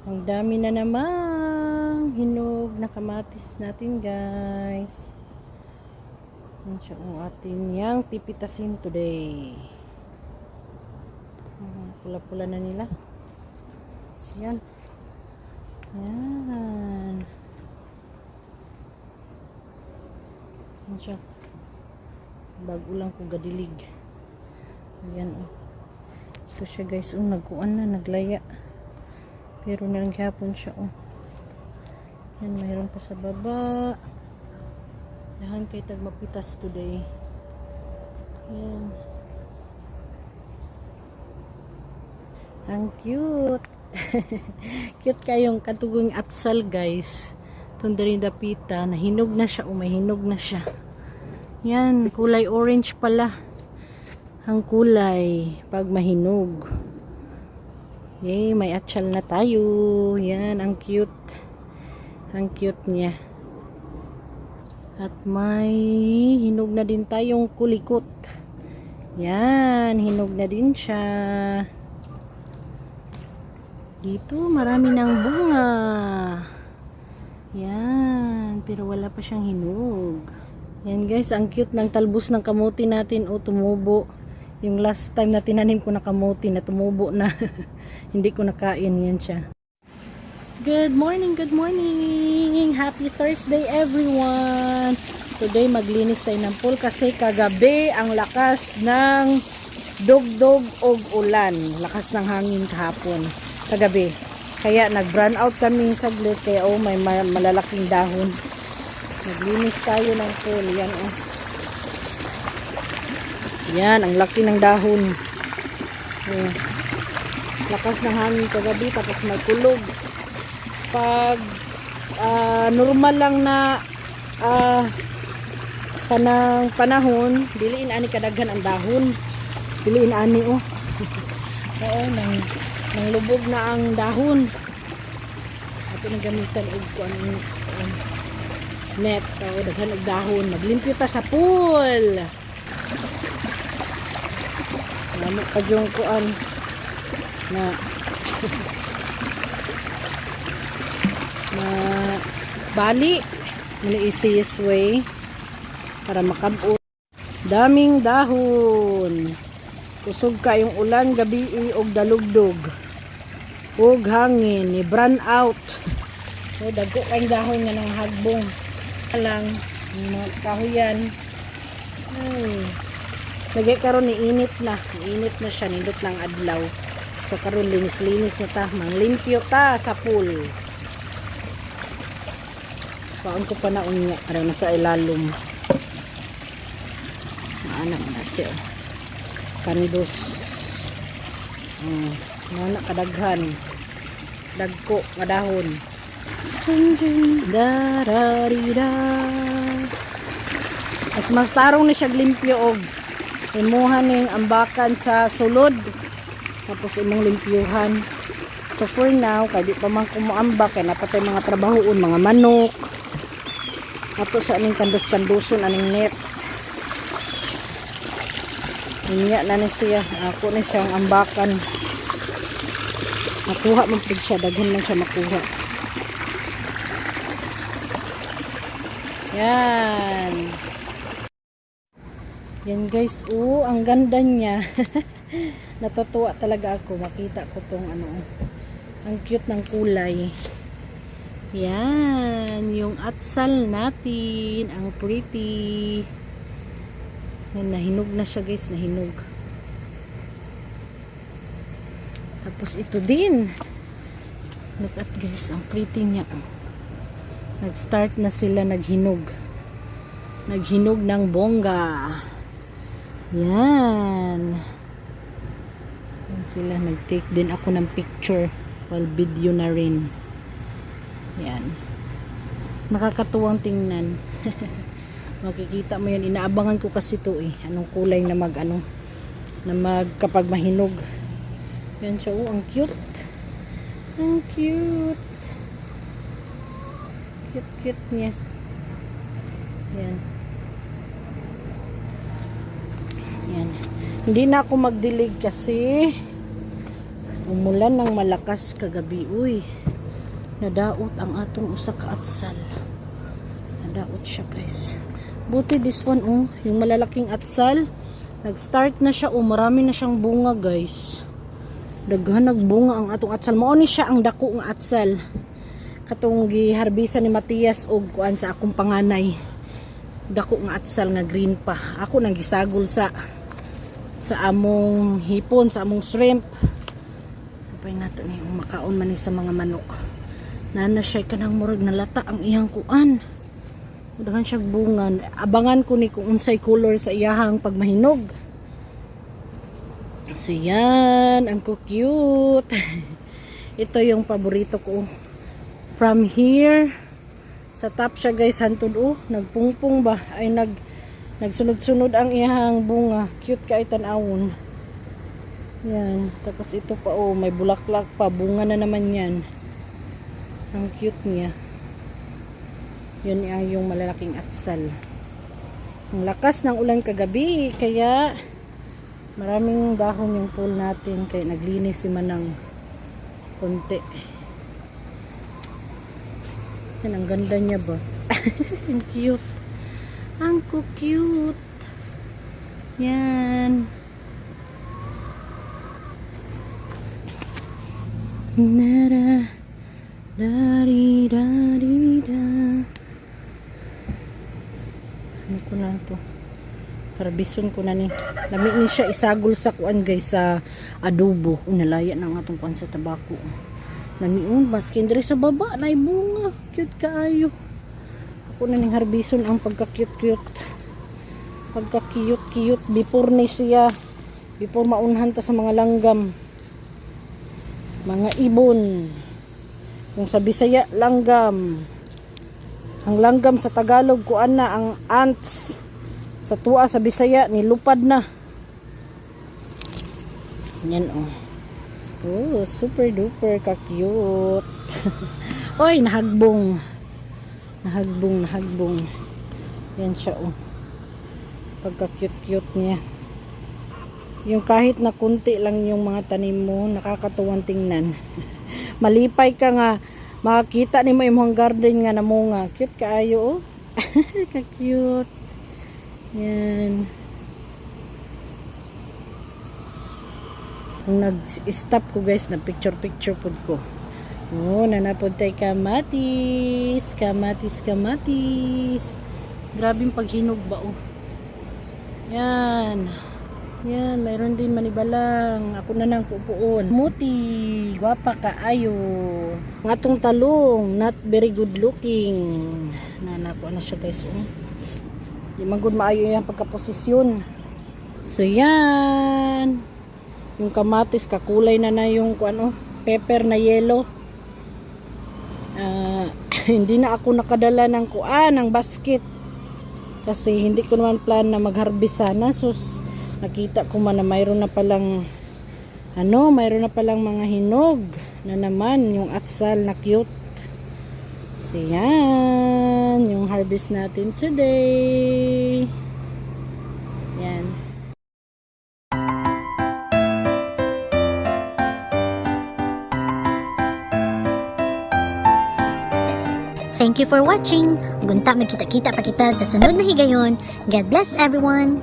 Ang dami na namang hinog na kamatis natin, guys. Yan siya ang atin yang pipitasin today. Pula-pula na nila. So, yan. Yan. Yan siya. Bago lang ko gadilig. Yan, oh. Ito siya, guys. Oh, nagkuan na, naglaya. Pero nalanghapon siya, oh. Yan, mayroon pa sa baba. Dahan kay tag mapitas today. Yan. Ang cute. Cute kayong katugong atsal, guys. Tundarin dapita. Nahinog na siya, oh. May hinog na siya. Yan, kulay orange pala. Ang kulay pag mahinog. Yay, may atsal na tayo. Yan, ang cute. Ang cute niya. At may hinog na din tayong kulikot. Yan, hinog na din siya. Dito, marami ng bunga. Yan, pero wala pa siyang hinog. Yan, guys, ang cute ng talbos ng kamuti natin. O, tumubo. Yung last time na tinanim ko na kamuti na tumubo na. Hindi ko nakain. Yan siya. Good morning, good morning. Happy Thursday, everyone. Today maglinis tayo ng pool kasi kagabi ang lakas ng dugdog o ulan. Lakas ng hangin kahapon. Kagabi. Kaya nag-brown out kami saglit. Kaya oh, may malalaking dahon. Maglinis tayo ng pool. Yan, oh. Yan, ang laki ng dahon. Oh. Lakas ng hangin kagabi, tapos may kulog. Pag normal lang na kanang panahon, diliin ani kadaghan ang dahon. Diliin ani, oh. Oo, nang lubog na ang dahon. Ato nang gamitan og kuan net, oh, daghan og dahon. Maglimpyo ta sa pool. Lamok pa yung kuan na bali muna easiest way para makabot. Daming dahon, kusog kayong ulan gabi og dalugdog og hangin ni brown out. So dagko kayong dahon nga ng hagbong lang mga kahoyan. Lagay karon ni init na siya, nindot lang adlaw. So karon linis-linis na ta, manglimpyo ta sa pool. Paon ko pa na unya para nasa ilalom. Maanak na siya. Kandos. Mana kadaghan. Dagko nga dahon. Dararida. Mas tarong ni siya limpyo og imuhan ning ambakan sa sulod. Tapos imong limpyuhan. So for now, kaya di pa man kumuambak, kaya napatay mga trabahoon, mga manok. Ato sa aning kandos-kandoson, aning net. Inya na ni siya. Ako na siyang ambakan. Makuha man pag siya. Daghan lang siya makuha. Yan. Yan, guys. Oh, ang ganda niya. Natutuwa talaga ako. Makita ko tong ano. Ang cute ng kulay. Yan. Yung atsal natin. Ang pretty. Yan, nahinog na siya, guys. Nahinog. Tapos ito din. Look at, guys. Ang pretty niya. Nag-start na sila naghinog. Naghinog ng bongga. Yan. Yan sila. Nag-take din ako ng picture while video na rin. Yan. Nakakatuwang tingnan. Makikita mo yun. Inaabangan ko kasi ito eh. Anong kulay na kapag mahinog. Yan siya. Oh, ang cute. Ang cute. Cute niya. Yan. Yan. Hindi na ako magdilig kasi umulan ng malakas kagabi. Uy. nadaot ang atong usa ka atsal. Nadaot siya guys. Buti this one yung malalaking atsal. Nag-start na siya marami na siyang bunga guys. Daghan nagbunga ang atong atsal. Mao ni siya ang dako nga atsal. Katong giharbisan ni Matias og kuan sa akong panganay. Dako nga atsal nga green pa. Ako nang gisagol sa among hipon, sa among shrimp. Kapay nato ni makaon man ni sa mga manok. Nana siya kanang murag nalata ang iyang kuan. Daghan siya bunga. Abangan ko ni kung unsay color sa iyahang pagmahinog. So yan, ang cute. Ito yung paborito ko. From here sa top siya guys, hantod nagpungpong ba ay nagsunod-sunod ang iyahang bunga. Cute kay tan-awon. Yan, tapos ito pa may bulaklak pa, bunga na naman yan. Ang cute niya. Yun ay yung malalaking atsal. Ang lakas ng ulan kagabi, kaya maraming dahon yung pool natin, kaya naglinis si Manang konti. Yan, ang ganda niya ba? Ang cute. Ang cute. Yan. Nara, dari, dari, da. Ano ko na ito? Harbison ko na ni. Lami ni siya isagol sa kuan guys sa adobo. Unalaya ng atong kuan sa tabako. Namiun, baskin diri sa baba na bunga. Cute kaayo. Ako na ning harbison ang pagka-cute. Pagka-cute before ni siya. Before maunhan ta sa mga langgam. Mga ibon. Yung sa Bisaya, langgam. Ang langgam sa Tagalog, kuan na ang ants. Sa tuwa sa Bisaya, nilupad na. Yan super duper ka-cute. Oy, nahagbong. Yan siya pagka-cute niya. Yung kahit na kunti lang yung mga tanim mo, nakakatuwang tingnan. Malipay ka nga, makakita ni mo imong garden nga namunga. Cute kaayo ka-cute. Yan. Kung nag-stop ko guys, na picture pod ko. Nanapod tayo kamatis. Grabing paghinog ba Yan. Yan, mayroon din manibalang. Ako na nang pupuon. Muti, gwapa kaayo. Ang atong talong, not very good looking. Nanapo na siya guys. Di man good maayo yung pagkaposisyon. So yan. Yung kamatis, kakulay na yung pepper na yellow. Hindi na ako nakadala ng ng basket. Kasi hindi ko naman plan na mag-harvest sana. Sus, nakita ko man na mayroon na palang mga hinog na naman yung atsal na cute. So yan yung harvest natin today. Yan. Thank you for watching. Gunta magkita-kita pa kita sa sunod na higayon. God bless everyone.